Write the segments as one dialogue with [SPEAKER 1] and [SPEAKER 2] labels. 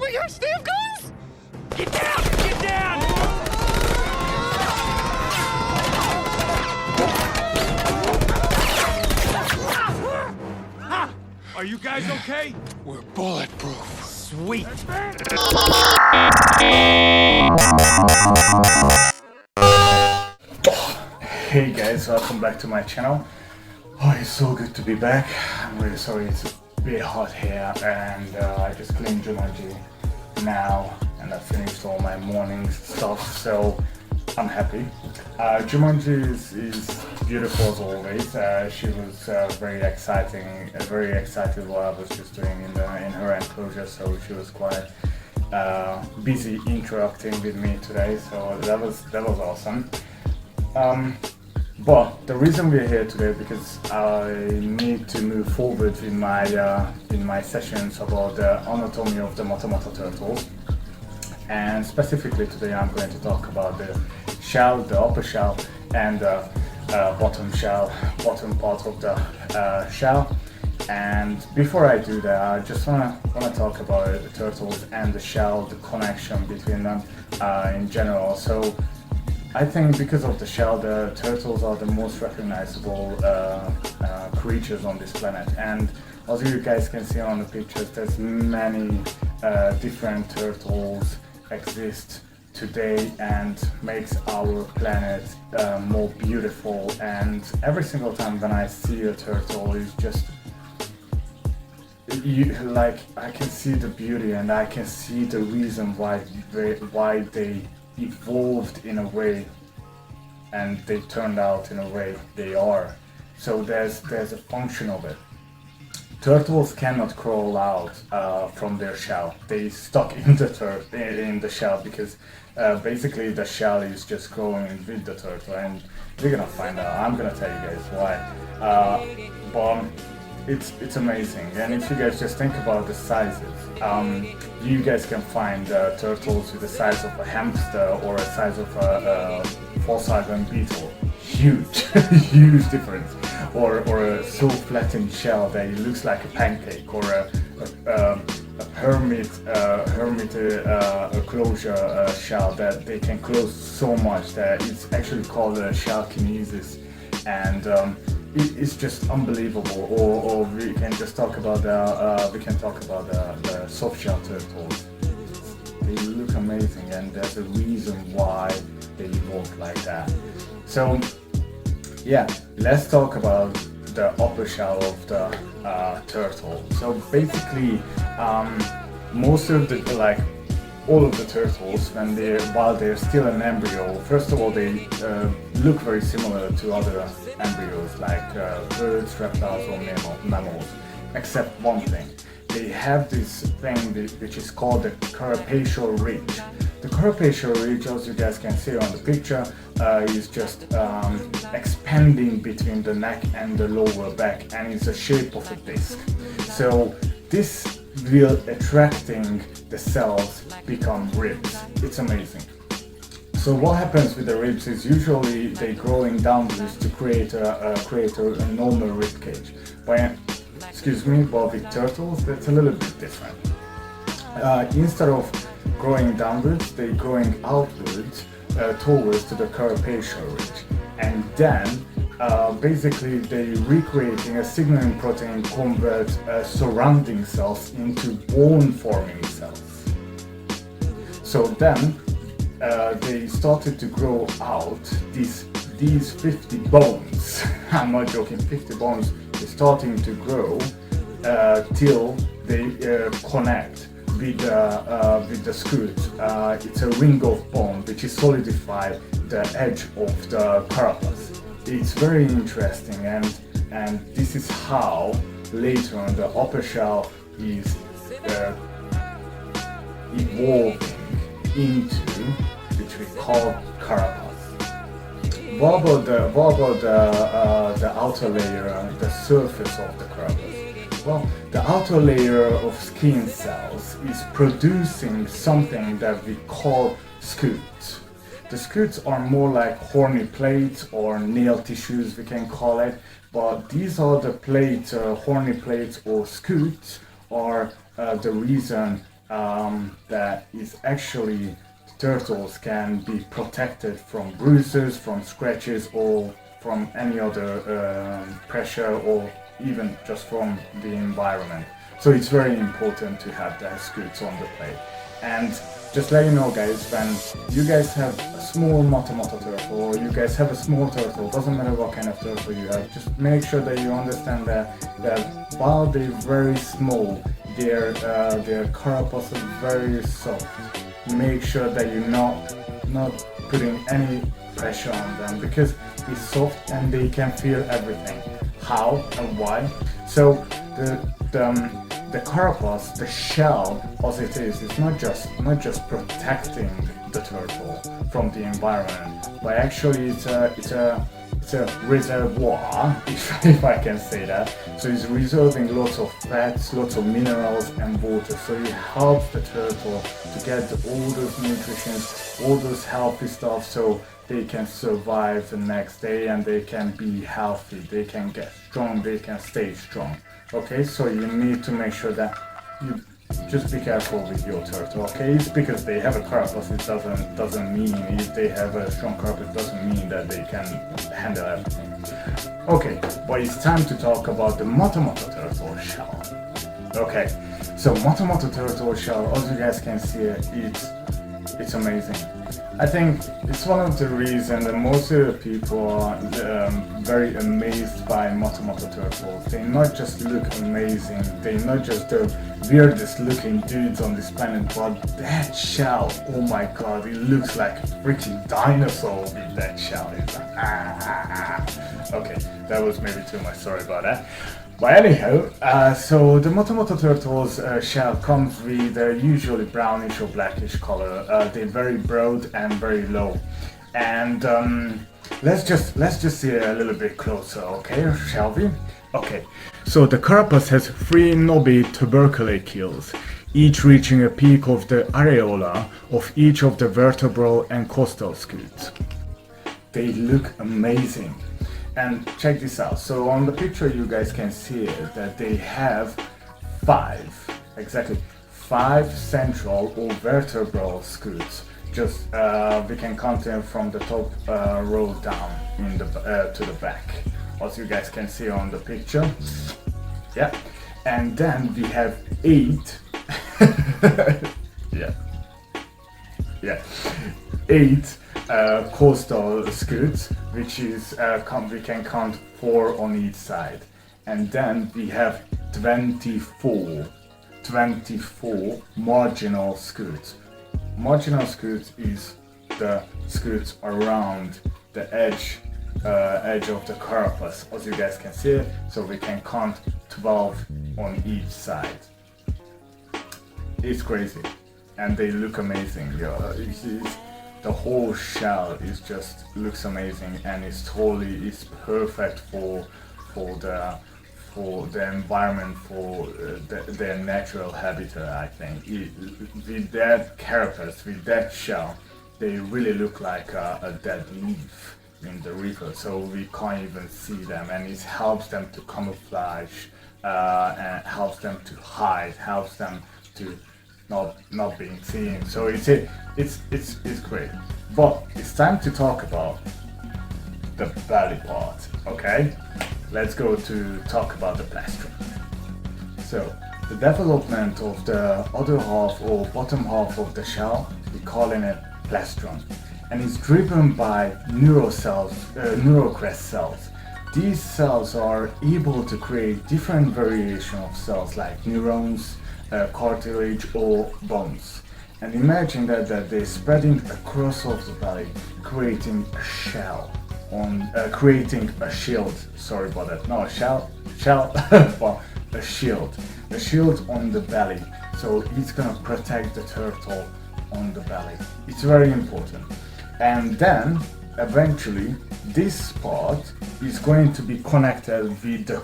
[SPEAKER 1] with your stamp guns?
[SPEAKER 2] Get down! Get down! Are you guys okay?
[SPEAKER 3] We're bulletproof.
[SPEAKER 2] Sweet.
[SPEAKER 4] Hey guys, welcome back to my channel. Oh, it's so good to be back. I'm really sorry it's a bit hot here, and I just cleaned Jumanji now and I finished all my morning stuff, so I'm happy. Jumanji is beautiful as always. She was very excited what I was just doing in her enclosure, so she was quite busy interacting with me today, so that was awesome. But the reason we're here today because I need to move forward in my sessions about the anatomy of the Motomata turtles, and specifically today I'm going to talk about the shell, the upper shell, and the bottom part of the shell. And before I do that, I just wanna talk about the turtles and the shell, the connection between them in general. So I think because of the shell, the turtles are the most recognizable creatures on this planet. And as you guys can see on the pictures, there's many different turtles exist today and makes our planet more beautiful. And every single time when I see a turtle, it's just I can see the beauty, and I can see the reason why they evolved in a way and they turned out in a way they are. So there's a function of it. Turtles cannot crawl out from their shell. They stuck in the shell because basically the shell is just growing with the turtle, and we're gonna find out. I'm gonna tell you guys why. But it's amazing, and if you guys just think about the sizes, you guys can find turtles with the size of a hamster or a size of a Volkswagen Beetle. Huge, huge difference. Or a so flattened shell that it looks like a pancake, or a hermit closure shell that they can close so much that it's actually called a shell kinesis, and it's just unbelievable. Or we can just talk about the soft shell turtles. They look amazing, and there's a reason why they evolved like that. So yeah, let's talk about the upper shell of the turtle. So basically, most of the all of the turtles, while they're still an embryo, first of all they look very similar to other embryos like birds, reptiles, or mammals, except one thing. They have this thing which is called the carapacial ridge. The carapacial ridge, as you guys can see on the picture, is just expanding between the neck and the lower back, and it's the shape of a disc. So this will attracting the cells become ribs. It's amazing. So what happens with the ribs is usually they growing downwards to create a normal rib cage. But with turtles that's a little bit different. Instead of growing downwards, they're growing outwards towards to the carapacial ridge, and then basically they're recreating a signaling protein convert surrounding cells into bone forming cells. So then they started to grow out these 50 bones. I'm not joking, 50 bones is starting to grow till they connect with the scute. It's a ring of bone which is solidify the edge of the carapace. It's very interesting, and this is how later on the upper shell is evolving into, which we call carapace. What about the outer layer, the surface of the carapace? Well, the outer layer of skin cells is producing something that we call scutes. The scutes are more like horny plates or nail tissues, we can call it, but these are the plates, horny plates or scutes are the reason that is actually turtles can be protected from bruises, from scratches, or from any other pressure, or even just from the environment. So it's very important to have the scoots on the plate. And just let you know, guys, when you guys have a small Motomoto turtle, or you guys have a small turtle, doesn't matter what kind of turtle you have, just make sure that you understand that while they're very small, their carapace is very soft. Make sure that you're not putting any pressure on them, because it's soft and they can feel everything. How and why? So the carapace, the shell, as it is not just protecting the turtle from the environment, but actually it's a reservoir, if I can say that. So it's reserving lots of fats, lots of minerals and water. So it helps the turtle to get all those nutrients, all those healthy stuff, so they can survive the next day and they can be healthy, they can get strong, they can stay strong. Okay, so you need to make sure that you just be careful with your turtle. Okay, it's because they have a carapace, it doesn't mean, if they have a strong carapace, doesn't mean that they can handle everything. Okay, but it's time to talk about the Motomoto turtle shell. Okay, so Motomoto turtle shell, as you guys can see, it's amazing. I think it's one of the reasons that most of the people are very amazed by Motomoto turtles. They not just look amazing, they're not just the weirdest looking dudes on this planet, but that shell, oh my god, it looks like a freaking dinosaur with that shell. It's like, Okay, that was maybe too much, sorry about that. But anyhow, so the Motomoto turtle's shell comes with a usually brownish or blackish color. They're very broad and very low. And let's just see a little bit closer, okay, shall we? Okay, so the carapace has 3 knobby tuberculate keels, each reaching a peak of the areola of each of the vertebral and costal scutes. They look amazing. And check this out, so on the picture you guys can see that they have 5 central or vertebral scutes. Just we can count them from the top row down in the to the back, as you guys can see on the picture. Yeah, and then we have 8 8 coastal scutes, which is we can count 4 on each side, and then we have 24 marginal scutes. Marginal scutes is the scutes around the edge of the carapace, as you guys can see, so we can count 12 on each side. It's crazy, and they look amazing. The whole shell is just looks amazing, and it's perfect for the environment, for their natural habitat. I think with that carapace, with that shell, they really look like a dead leaf in the river, so we can't even see them, and it helps them to camouflage, and helps them to hide, helps them to not being seen. So it's great. But it's time to talk about the belly part. Okay, let's go to talk about the plastron. So the development of the other half or bottom half of the shell, we're calling it plastron, and it's driven by neurocrest cells. These cells are able to create different variation of cells like neurons, cartilage or bones. And imagine that they're spreading across of the belly, creating a shell creating a shield. Sorry about that. No, shell, but a shield on the belly. So it's gonna protect the turtle on the belly. It's very important. And then eventually this part is going to be connected with the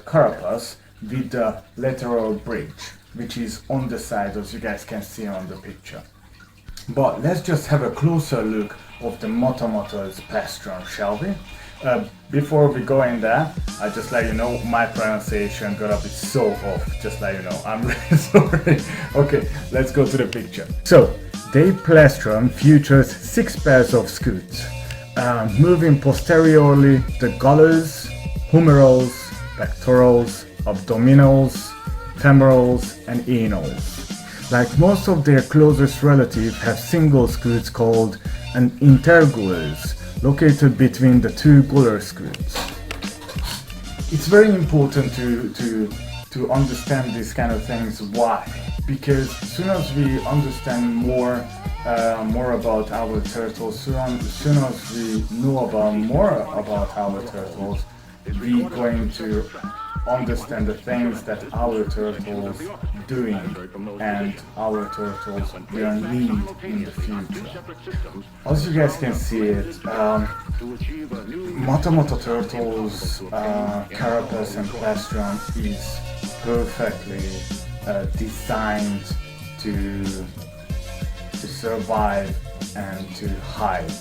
[SPEAKER 4] carapace with the lateral bridge, which is on the side, as you guys can see on the picture. But let's just have a closer look of the Motomoto's plastron, shall we? Before we go in there, I just let you know my pronunciation gonna be so off. Just let you know, I'm really sorry. Okay, let's go to the picture. So, the Plastron features 6 pairs of scutes, moving posteriorly the gallus, humerals, pectorals, abdominals, femorals, and anals. Like most of their closest relatives, have single scutes called an intergullus, located between the 2 gular scutes. It's very important to understand these kind of things. Why? Because as soon as we understand more about our turtles, soon as we know more about our turtles, we're going to understand the things that our turtles doing and our turtles will need in the future. As you guys can see it, Moto Turtles, Carapace and Plastron is perfectly designed to survive and to hide,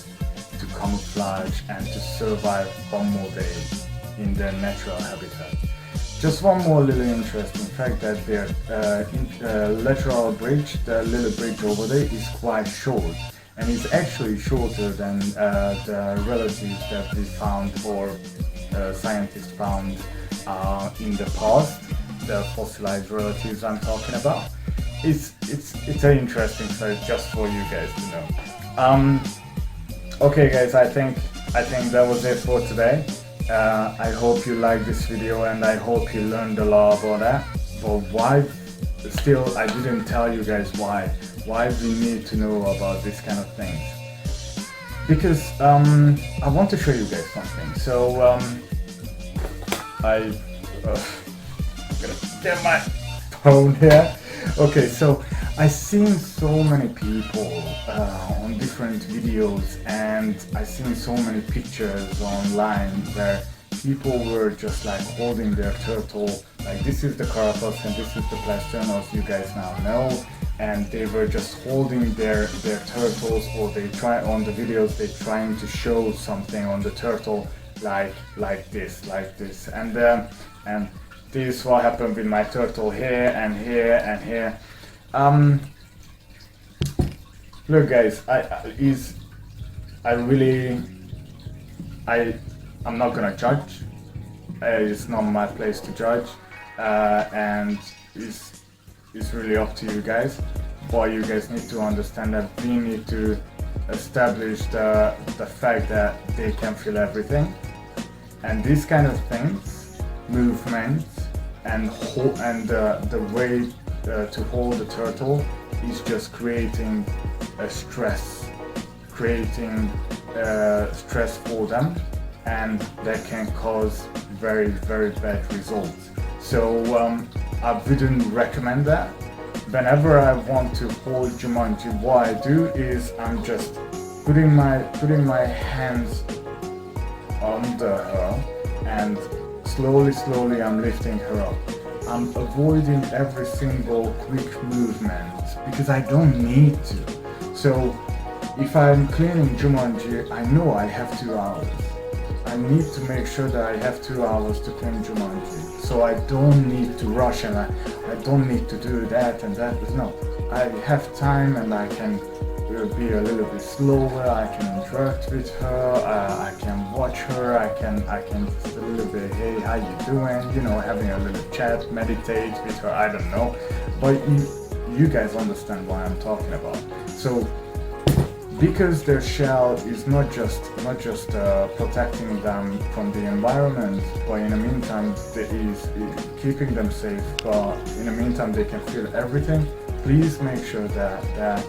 [SPEAKER 4] to camouflage and to survive one more day in their natural habitat. Just one more little interesting fact, that their lateral bridge, the little bridge over there, is quite short, and it's actually shorter than the relatives that we found, or scientists found in the past, the fossilized relatives I'm talking about. It's an interesting fact just for you guys to know. Okay guys, I think that was it for today. I hope you liked this video and I hope you learned a lot about that. But why, still I didn't tell you guys why we need to know about this kind of things. Because I want to show you guys something. So I'm gonna get my phone here. Okay, so I've seen so many people on different videos, and I've seen so many pictures online where people were just like holding their turtle, like this is the Carapace and this is the Plastron, as you guys now know, and they were just holding their turtles, or they try on the videos they trying to show something on the turtle like this, and this is what happened with my turtle here and here and here. Look guys, I'm not gonna judge. It's not my place to judge, and it's really up to you guys. But you guys need to understand that we need to establish the fact that they can feel everything, and these kind of things, movements, and the way to hold the turtle is just creating a stress for them, and that can cause very, very bad results. So I wouldn't recommend that. Whenever I want to hold Jumanji, what I do is I'm just putting my hands under her, and slowly I'm lifting her up. I'm avoiding every single quick movement because I don't need to. So if I'm cleaning Jumanji, I know I have 2 hours. I need to make sure that I have 2 hours to clean Jumanji. So I don't need to rush, and I don't need to do that and that. No, I have time, and I can be a little bit slower. I can interact with her. I can watch her. I can just a little bit, hey, how you doing? You know, having a little chat, meditate with her. I don't know, but you guys understand what I'm talking about. So because their shell is not just protecting them from the environment, but in the meantime it is keeping them safe, but in the meantime they can feel everything. Please make sure that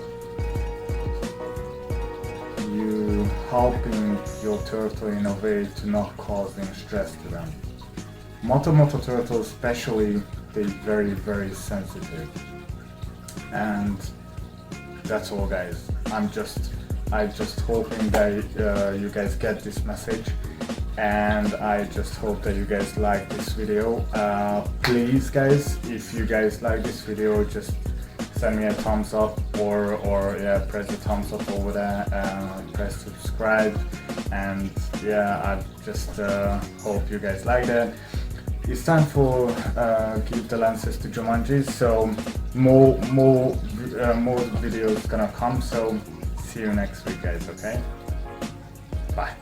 [SPEAKER 4] you helping your turtle in a way to not causing stress to them. Moto turtles especially, they're very, very sensitive. And that's all guys. I'm just hoping that you guys get this message, and I just hope that you guys like this video. Please guys, if you guys like this video, just send me a thumbs up, or yeah, press the thumbs up over there, press subscribe, and yeah, I just hope you guys like that. It's time for give the lenses to Jumanji, so more videos gonna come, so see you next week, guys. Okay, bye.